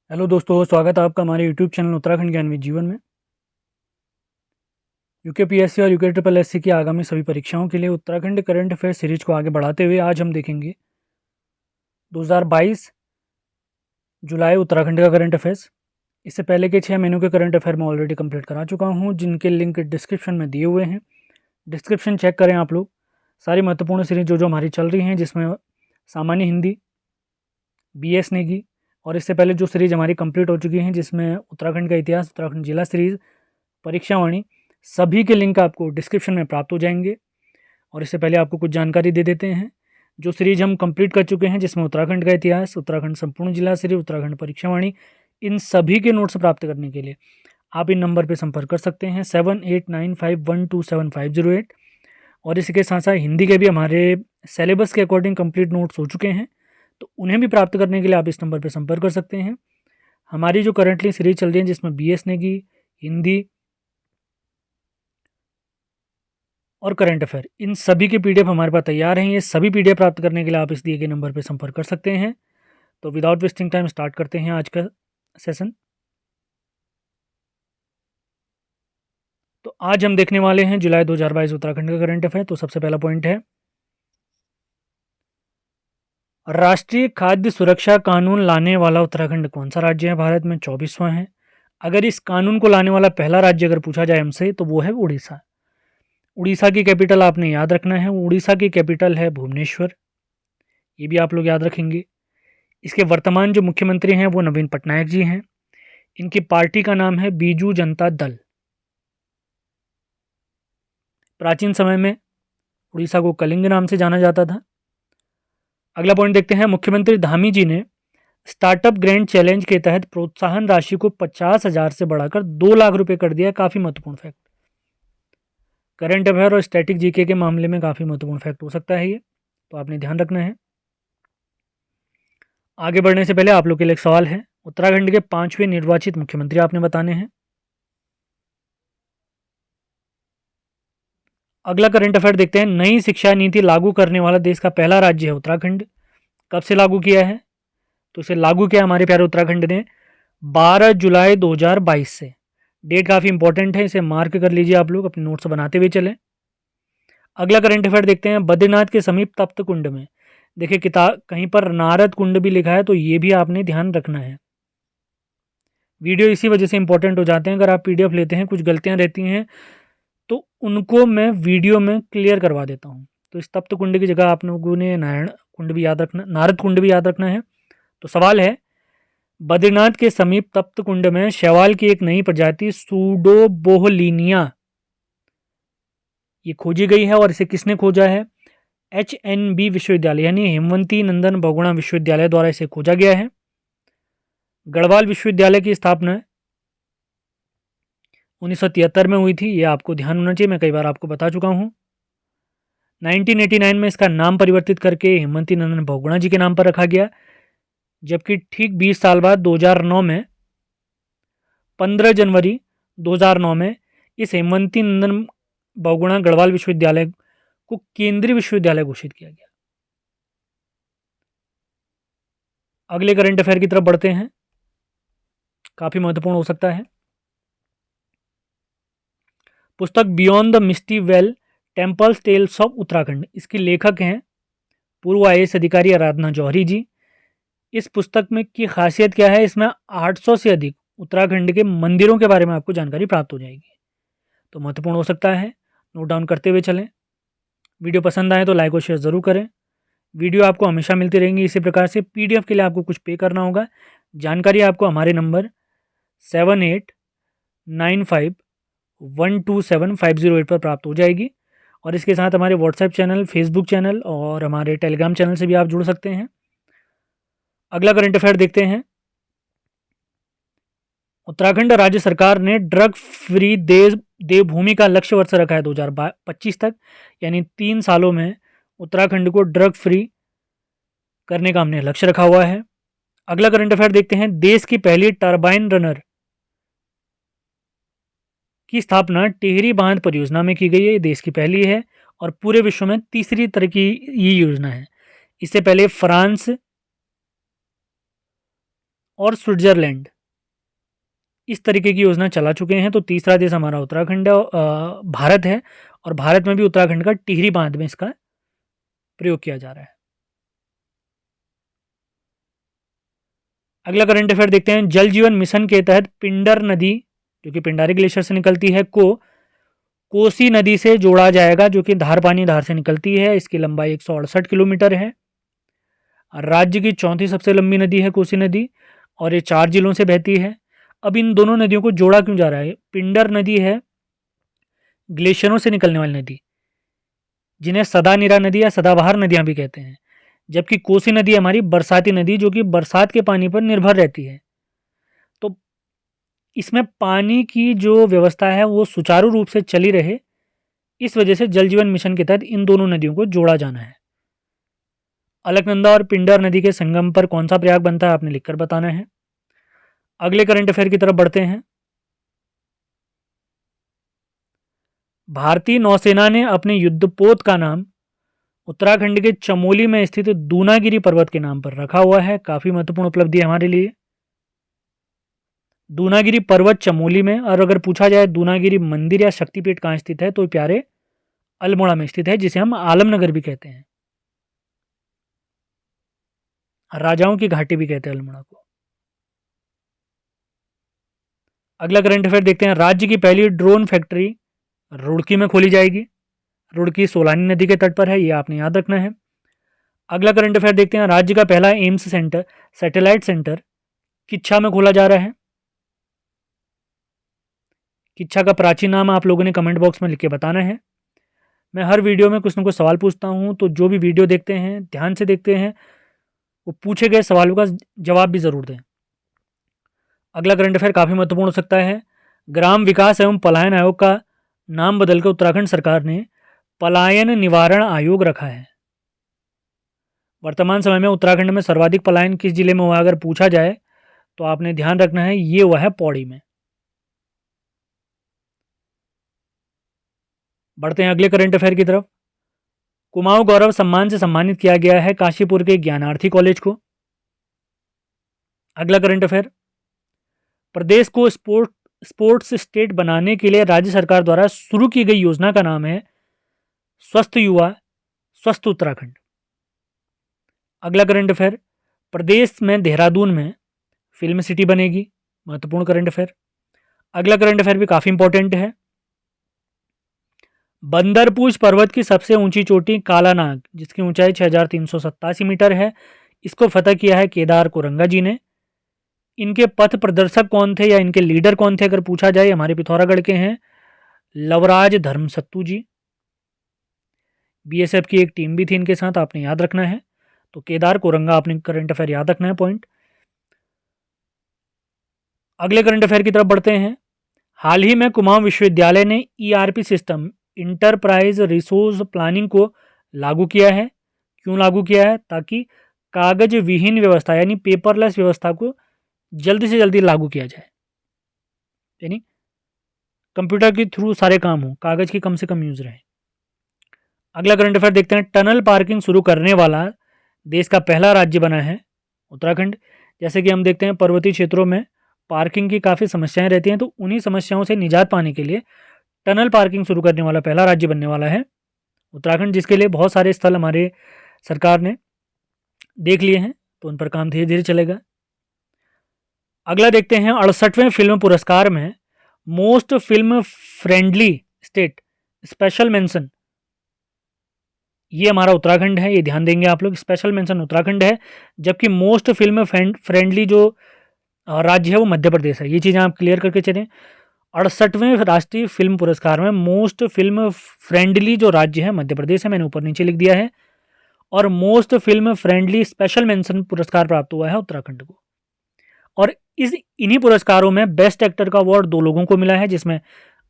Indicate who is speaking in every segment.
Speaker 1: Hello दोस्तों, स्वागत है आपका हमारे यूट्यूब चैनल उत्तराखंड ज्ञान विद जीवन में। यूकेपीएससी और यूके ट्रिपल एससी की आगामी सभी परीक्षाओं के लिए उत्तराखंड करंट अफेयर सीरीज को आगे बढ़ाते हुए आज हम देखेंगे 2022 जुलाई उत्तराखंड का करंट अफेयर्स। इससे पहले के 6 महीनों के करंट अफेयर मैं ऑलरेडी कंप्लीट करा चुका हूँ, जिनके लिंक डिस्क्रिप्शन में दिए हुए हैं। डिस्क्रिप्शन चेक करें आप लोग। सारी महत्वपूर्ण सीरीज जो जो हमारी चल रही हैं, जिसमें सामान्य हिंदी, BS नेगी और इससे पहले जो सीरीज हमारी कंप्लीट हो चुकी हैं, जिसमें उत्तराखंड का इतिहास, उत्तराखंड जिला सीरीज, परीक्षावाणी, सभी के लिंक आपको डिस्क्रिप्शन में प्राप्त हो जाएंगे। और इससे पहले आपको कुछ जानकारी दे देते हैं। जो सीरीज हम कंप्लीट कर चुके हैं, जिसमें उत्तराखंड का इतिहास, उत्तराखंड संपूर्ण जिला सीरीज, उत्तराखंड परीक्षावाणी, इन सभी के नोट्स प्राप्त करने के लिए आप इन नंबर पर संपर्क कर सकते हैं 7895127508। और इसी के साथ साथ हिंदी के भी हमारे सिलेबस के अकॉर्डिंग कंप्लीट नोट्स हो चुके हैं, तो उन्हें भी प्राप्त करने के लिए आप इस नंबर पर संपर्क कर सकते हैं। हमारी जो करंटली सीरीज चल रही है, जिसमें BS नेगी, हिंदी और करंट अफेयर, इन सभी के PDF हमारे पास तैयार हैं। ये सभी PDF प्राप्त करने के लिए आप इस दिए गए नंबर पर संपर्क कर सकते हैं। तो विदाउट वेस्टिंग टाइम स्टार्ट करते हैं आज का सेशन। तो आज हम देखने वाले हैं जुलाई 2022 उत्तराखंड का करंट अफेयर। तो सबसे पहला पॉइंट है, राष्ट्रीय खाद्य सुरक्षा कानून लाने वाला उत्तराखंड कौन सा राज्य है? भारत में 24वां है। अगर इस कानून को लाने वाला पहला राज्य अगर पूछा जाए हमसे, तो वो है उड़ीसा। उड़ीसा की कैपिटल आपने याद रखना है, उड़ीसा की कैपिटल है भुवनेश्वर। ये भी आप लोग याद रखेंगे। इसके वर्तमान जो मुख्यमंत्री हैं वो नवीन पटनायक जी हैं। इनकी पार्टी का नाम है बीजू जनता दल। प्राचीन समय में उड़ीसा को कलिंग नाम से जाना जाता था। अगला पॉइंट देखते हैं, मुख्यमंत्री धामी जी ने स्टार्टअप ग्रैंड चैलेंज के तहत प्रोत्साहन राशि को 50,000 से बढ़ाकर 2 लाख रुपए कर दिया। काफी महत्वपूर्ण फैक्ट, करंट अफेयर और स्टैटिक जीके के मामले में काफी महत्वपूर्ण फैक्ट हो सकता है ये, तो आपने ध्यान रखना है। आगे बढ़ने से पहले आप लोग के लिए एक सवाल है, उत्तराखंड के 5वें निर्वाचित मुख्यमंत्री आपने बताने हैं। अगला करंट अफेयर देखते हैं, नई शिक्षा नीति लागू करने वाला देश का पहला राज्य है उत्तराखंड। कब से लागू किया है? तो इसे लागू किया हमारे प्यारे उत्तराखंड ने 12 जुलाई 2022 से। डेट काफ़ी इंपॉर्टेंट है, इसे मार्क कर लीजिए आप लोग, अपने नोट्स बनाते हुए चलें। अगला करंट अफेयर देखते हैं, बद्रीनाथ के समीप तप्त कुंड में, देखिए किताब कहीं पर नारद कुंड भी लिखा है, तो ये भी आपने ध्यान रखना है। वीडियो इसी वजह से इंपॉर्टेंट हो जाते हैं, अगर आप PDF लेते हैं कुछ गलतियां रहती हैं तो उनको मैं वीडियो में क्लियर करवा देता हूँ। तो इस तप्त कुंड की जगह आप लोगों ने नारायण कुंड भी याद रखना, नारद कुंड भी याद रखना है। तो सवाल है, बद्रीनाथ के समीप तप्त कुंड में शैवाल की एक नई प्रजाति सूडोबोहलिनिया ये खोजी गई है, और इसे किसने खोजा है? HNB विश्वविद्यालय यानी हेमवंती नंदन बहुगुणा विश्वविद्यालय द्वारा इसे खोजा गया है। गढ़वाल विश्वविद्यालय की स्थापना 1973 में हुई थी, ये आपको ध्यान होना चाहिए, मैं कई बार आपको बता चुका हूँ। 1989 में इसका नाम परिवर्तित करके हेमवंती नंदन बहुगुणा जी के नाम पर रखा गया, जबकि ठीक 20 साल बाद 2009 में 15 जनवरी 2009 में इस हेमवंती नंदन बहुगुणा गढ़वाल विश्वविद्यालय को केंद्रीय विश्वविद्यालय घोषित किया गया। अगले करंट अफेयर की तरफ बढ़ते हैं, काफी महत्वपूर्ण हो सकता है। पुस्तक beyond the misty veil temples tales of Uttarakhand, इसके लेखक हैं पूर्व IAS अधिकारी आराधना जौहरी जी। इस पुस्तक में की खासियत क्या है? इसमें 800 से अधिक उत्तराखंड के मंदिरों के बारे में आपको जानकारी प्राप्त हो जाएगी, तो महत्वपूर्ण हो सकता है, नोट डाउन करते हुए चलें। वीडियो पसंद आए तो लाइक और शेयर ज़रूर करें। वीडियो आपको हमेशा मिलती रहेंगी इसी प्रकार से। PDF के लिए आपको कुछ पे करना होगा। जानकारी आपको हमारे नंबर 7895127508 पर प्राप्त हो जाएगी, और इसके साथ हमारे WhatsApp चैनल, Facebook चैनल और हमारे टेलीग्राम चैनल से भी आप जुड़ सकते हैं। अगला करंट अफेयर देखते हैं, उत्तराखंड राज्य सरकार ने ड्रग फ्री देवभूमि का लक्ष्य वर्ष रखा है 2025 तक, यानी 3 सालों में उत्तराखंड को ड्रग फ्री करने का हमने लक्ष्य रखा हुआ है। अगला करंट अफेयर देखते हैं, देश की पहली टरबाइन रनर की स्थापना टिहरी बांध परियोजना में की गई है। ये देश की पहली है और पूरे विश्व में तीसरी तरह की ये योजना है। इससे पहले फ्रांस और स्विट्जरलैंड इस तरीके की योजना चला चुके हैं। तो तीसरा देश हमारा उत्तराखंड है, भारत है, और भारत में भी उत्तराखंड का टिहरी बांध में इसका प्रयोग किया जा रहा है। अगला करंट अफेयर देखते हैं। जल जीवन मिशन के तहत पिंडर नदी, जो कि पिंडारी ग्लेशियर से निकलती है, को कोसी नदी से जोड़ा जाएगा, जो कि धारपानी धार से निकलती है। इसकी लंबाई 168 किलोमीटर है। राज्य की चौथी सबसे लंबी नदी है कोसी नदी, और ये 4 जिलों से बहती है। अब इन दोनों नदियों को जोड़ा क्यों जा रहा है? पिंडर नदी है ग्लेशियरों से निकलने वाली नदी, जिन्हें सदानीरा नदी या सदाबहार नदियां भी कहते हैं, जबकि कोसी नदी हमारी बरसाती नदी, जो कि बरसात के पानी पर निर्भर रहती है। तो इसमें पानी की जो व्यवस्था है वो सुचारू रूप से चली रहे, इस वजह से जल जीवन मिशन के तहत इन दोनों नदियों को जोड़ा जाना है। अलकनंदा और पिंडर नदी के संगम पर कौन सा प्रयाग बनता है, आपने लिखकर बताना है। अगले करंट अफेयर की तरफ बढ़ते हैं। भारतीय नौसेना ने अपने युद्धपोत का नाम उत्तराखंड के चमोली में स्थित दूनागिरी पर्वत के नाम पर रखा हुआ है। काफी महत्वपूर्ण उपलब्धि है हमारे लिए। दूनागिरी पर्वत चमोली में, और अगर पूछा जाए दूनागिरी मंदिर या शक्तिपीठ कहाँ स्थित है, तो प्यारे अल्मोड़ा में स्थित है, जिसे हम आलमनगर भी कहते हैं। राजाओं की घाटी भी कहते हैं अल्मोड़ा को। अगला करंट अफेयर देखते हैं। राज्य की पहली ड्रोन फैक्ट्री रुड़की में खोली जाएगी। रुड़की सोलानी नदी के तट पर है, ये आपने याद रखना है। अगला करंट अफेयर देखते हैं। राज्य का पहला AIIMS centre, satellite centre, Kichha में खोला जा रहा है। किच्छा का प्राचीन नाम आप लोगों ने कमेंट बॉक्स में लिख के बताना है। मैं हर वीडियो में कुछ न कुछ सवाल पूछता हूँ, तो जो भी वीडियो देखते हैं ध्यान से देखते हैं, वो पूछे गए सवालों का जवाब भी ज़रूर दें। अगला करंट अफेयर काफ़ी महत्वपूर्ण हो सकता है। ग्राम विकास एवं पलायन आयोग का नाम बदलकर उत्तराखंड सरकार ने पलायन निवारण आयोग रखा है। वर्तमान समय में उत्तराखंड में सर्वाधिक पलायन किस जिले में हुआ, अगर पूछा जाए तो आपने ध्यान रखना है, ये हुआ है पौड़ी में। बढ़ते हैं अगले करंट अफेयर की तरफ। कुमाऊं गौरव सम्मान से सम्मानित किया गया है काशीपुर के ज्ञानार्थी कॉलेज को। अगला करंट अफेयर। प्रदेश को स्पोर्ट्स स्टेट बनाने के लिए राज्य सरकार द्वारा शुरू की गई योजना का नाम है स्वस्थ युवा स्वस्थ उत्तराखंड। अगला करंट अफेयर। प्रदेश में देहरादून में फिल्म सिटी बनेगी। महत्वपूर्ण करंट अफेयर। अगला करंट अफेयर भी काफी इंपॉर्टेंट है। बंदरपूछ पर्वत की सबसे ऊंची चोटी कालानाग, जिसकी ऊंचाई 6387 मीटर है, इसको फतह किया है केदार कोरंगा जी ने। इनके पथ प्रदर्शक कौन थे या इनके लीडर कौन थे, अगर पूछा जाए, हमारे पिथौरागढ़ के हैं लवराज धर्मसत्तू जी। बीएसएफ की एक टीम भी थी इनके साथ, आपने याद रखना है। तो केदार कोरंगा आपने करंट अफेयर याद रखना है पॉइंट। अगले करंट अफेयर की तरफ बढ़ते हैं। हाल ही में कुमाऊं विश्वविद्यालय ने ERP system, enterprise resource planning को लागू किया है। क्यों लागू किया है? ताकि कागज विहीन व्यवस्था यानी पेपरलेस व्यवस्था को जल्दी से जल्दी लागू किया जाए, यानी कंप्यूटर के थ्रू सारे काम हो, कागज की कम से कम यूज रहे। अगला करंट अफेयर देखते हैं। टनल पार्किंग शुरू करने वाला देश का पहला राज्य बना है उत्तराखंड। जैसे कि हम देखते हैं पर्वतीय क्षेत्रों में पार्किंग की काफ़ी समस्याएं रहती हैं, तो उन्हीं समस्याओं से निजात पाने के लिए टनल पार्किंग शुरू करने वाला पहला राज्य बनने वाला है उत्तराखंड, जिसके लिए बहुत सारे स्थल हमारे सरकार ने देख लिए हैं, तो उन पर काम धीरे धीरे चलेगा। अगला देखते हैं। 68वें फिल्म पुरस्कार में most film friendly state special mention, ये हमारा उत्तराखंड है, ये ध्यान देंगे आप लोग, स्पेशल मेंशन उत्तराखंड है, जबकि मोस्ट फिल्म फ्रेंडली जो राज्य है वो मध्य प्रदेश है। ये चीज़ें आप क्लियर करके चलें। 68वें राष्ट्रीय फिल्म पुरस्कार में मोस्ट फिल्म फ्रेंडली जो राज्य है मध्य प्रदेश है, मैंने ऊपर नीचे लिख दिया है, और most film friendly special mention पुरस्कार प्राप्त हुआ है उत्तराखंड को। और इन्हीं पुरस्कारों में बेस्ट एक्टर का अवार्ड 2 लोगों को मिला है, जिसमें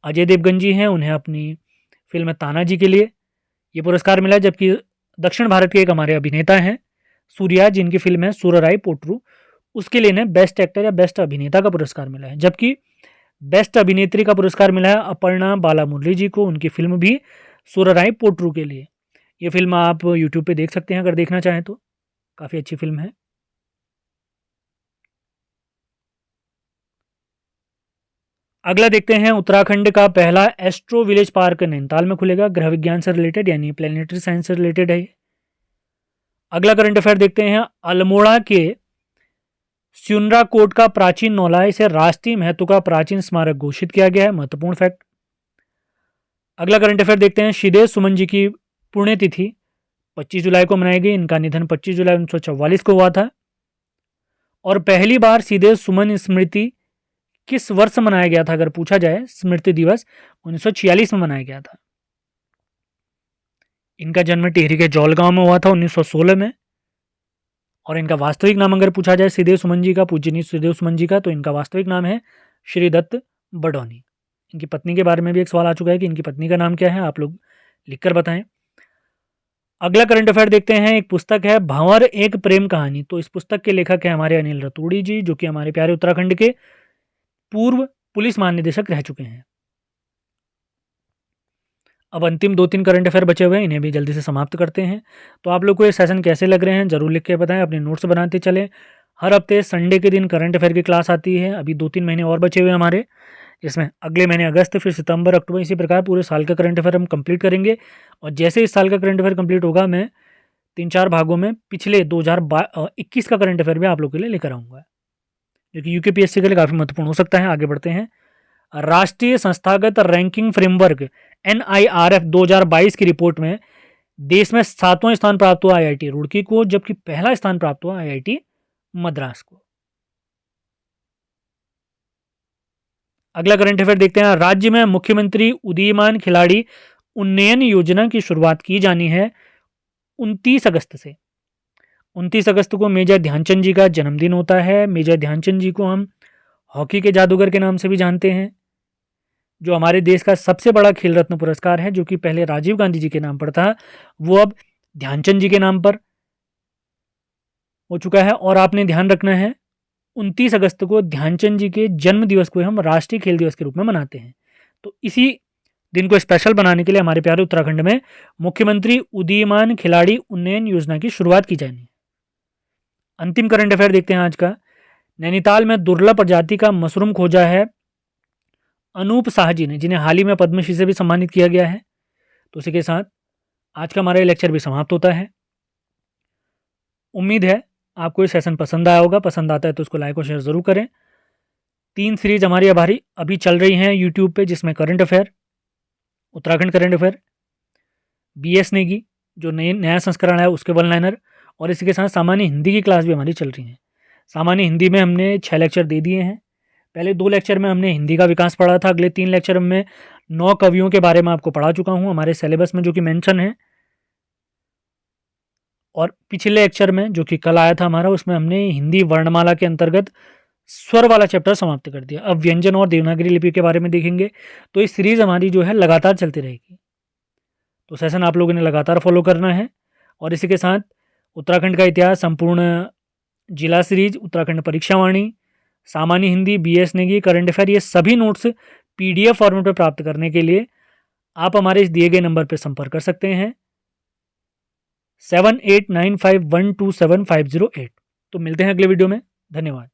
Speaker 1: अजय देवगन जी हैं, उन्हें अपनी फिल्म तानाजी के लिए ये पुरस्कार मिला है, जबकि दक्षिण भारत के एक हमारे अभिनेता हैं सूर्या, जिनकी फिल्म है सुरराई पोट्रू, उसके लिए इन्हें बेस्ट एक्टर या बेस्ट अभिनेता का पुरस्कार मिला है। जबकि बेस्ट अभिनेत्री का पुरस्कार मिला है अपर्णा बालामुरली जी को, उनकी फिल्म भी सुरराई पोट्रू के लिए। ये फिल्म आप यूट्यूब पे देख सकते हैं अगर देखना चाहें तो, काफ़ी अच्छी फिल्म है। अगला देखते हैं, उत्तराखंड का पहला एस्ट्रो विलेज पार्क नैनीताल में खुलेगा। ग्रह विज्ञान से रिलेटेड यानी प्लेनेटरी साइंस से रिलेटेड है। अगला करंट अफेयर देखते हैं, अल्मोड़ा के स्युनरा कोट का प्राचीन नौला, इसे राष्ट्रीय महत्व का प्राचीन स्मारक घोषित किया गया है। महत्वपूर्ण फैक्ट। अगला करंट अफेयर देखते हैं, श्रीदेव सुमन जी की पुण्यतिथि 25 जुलाई को मनाई गई। इनका निधन 25 जुलाई 1944 को हुआ था। और पहली बार श्रीदेव सुमन स्मृति किस वर्ष मनाया गया था अगर पूछा जाए, स्मृति दिवस 1946 में मनाया गया था। इनका जन्म टिहरी के जौलगांव में हुआ था 1916 में। और इनका वास्तविक नाम अगर पूछा जाए श्रीदेव सुमन जी का, पूज्यनीय श्रीदेव सुमन जी का, तो इनका वास्तविक नाम है श्रीदत्त बडौनी। इनकी पत्नी के बारे में भी एक सवाल आ चुका है कि इनकी पत्नी का नाम क्या है, आप लोग लिखकर बताएं। अगला करंट अफेयर देखते हैं, एक पुस्तक है भंवर एक प्रेम कहानी। तो इस पुस्तक के लेखक है हमारे अनिल रतूड़ी जी, जो कि हमारे प्यारे उत्तराखंड के पूर्व पुलिस महानिदेशक रह चुके हैं। अब अंतिम 2-3 करंट अफेयर बचे हुए हैं, इन्हें भी जल्दी से समाप्त करते हैं। तो आप लोग को ये सेशन कैसे लग रहे हैं जरूर लिख के बताएं, अपने नोट्स बनाते चलें। हर हफ्ते संडे के दिन करंट अफेयर की क्लास आती है। अभी 2-3 महीने और बचे हुए हैं हमारे, इसमें अगले महीने अगस्त, फिर सितंबर, अक्टूबर, इसी प्रकार पूरे साल का करंट अफेयर हम कंप्लीट करेंगे। और जैसे इस साल का करंट अफेयर कंप्लीट होगा, मैं 3-4 भागों में पिछले 2021 का करंट अफेयर भी आप लोग के लिए लेकर आऊँगा, जो कि यूकेपीएससी के लिए काफ़ी महत्वपूर्ण हो सकता है। आगे बढ़ते हैं। राष्ट्रीय संस्थागत रैंकिंग फ्रेमवर्क NIRF 2022 की रिपोर्ट में देश में 7वां स्थान प्राप्त हुआ IIT रुड़की को, जबकि पहला स्थान प्राप्त हुआ IIT मद्रास को। अगला करंट अफेयर देखते हैं, राज्य में मुख्यमंत्री उदीयमान खिलाड़ी उन्नयन योजना की शुरुआत की जानी है 29 अगस्त से। 29 अगस्त को मेजर ध्यानचंद जी का जन्मदिन होता है। मेजर ध्यानचंद जी को हम हॉकी के जादूगर के नाम से भी जानते हैं, जो हमारे देश का सबसे बड़ा खेल रत्न पुरस्कार है, जो कि पहले राजीव गांधी जी के नाम पर था, वो अब ध्यानचंद जी के नाम पर हो चुका है। और आपने ध्यान रखना है, 29 अगस्त को ध्यानचंद जी के जन्म दिवस को हम राष्ट्रीय खेल दिवस के रूप में मनाते हैं। तो इसी दिन को स्पेशल बनाने के लिए हमारे प्यारे उत्तराखंड में मुख्यमंत्री उदीयमान खिलाड़ी उन्नयन योजना की शुरुआत की जानी है। अंतिम करंट अफेयर देखते हैं आज का, नैनीताल में दुर्लभ प्रजाति का मशरूम खोजा है अनूप शाह जी ने, जिन्हें हाल ही में पद्मश्री से भी सम्मानित किया गया है। तो इसी के साथ आज का हमारा लेक्चर भी समाप्त होता है। उम्मीद है आपको ये सेशन पसंद आया होगा। पसंद आता है तो उसको लाइक और शेयर जरूर करें। 3 सीरीज हमारी अभी चल रही हैं यूट्यूब पे, जिसमें current affair, Uttarakhand current affair, BS Negi जो नया संस्करण है उसके 1 लाइनर, और इसी के साथ सामान्य हिंदी की क्लास भी हमारी चल रही है। सामान्य हिंदी में हमने 6 लेक्चर दे दिए हैं। पहले 2 लेक्चर में हमने हिंदी का विकास पढ़ा था। अगले 3 लेक्चर में 9 कवियों के बारे में आपको पढ़ा चुका हूँ हमारे सिलेबस में, जो कि मेंशन है। और पिछले लेक्चर में जो कि कल आया था हमारा, उसमें हमने हिंदी वर्णमाला के अंतर्गत स्वर वाला चैप्टर समाप्त कर दिया। अब व्यंजन और देवनागरी लिपि के बारे में देखेंगे। तो इस सीरीज हमारी जो है लगातार चलती रहेगी। तो सेशन आप लोगों ने लगातार फॉलो करना है। और इसी के साथ उत्तराखंड का इतिहास संपूर्ण जिला सीरीज, उत्तराखंड परीक्षावाणी, सामान्य Hindi, BS Negi, current affair, ये सभी नोट्स PDF फॉर्मेट में प्राप्त करने के लिए आप हमारे इस दिए गए नंबर पर संपर्क कर सकते हैं 7895127508। तो मिलते हैं अगले वीडियो में। धन्यवाद।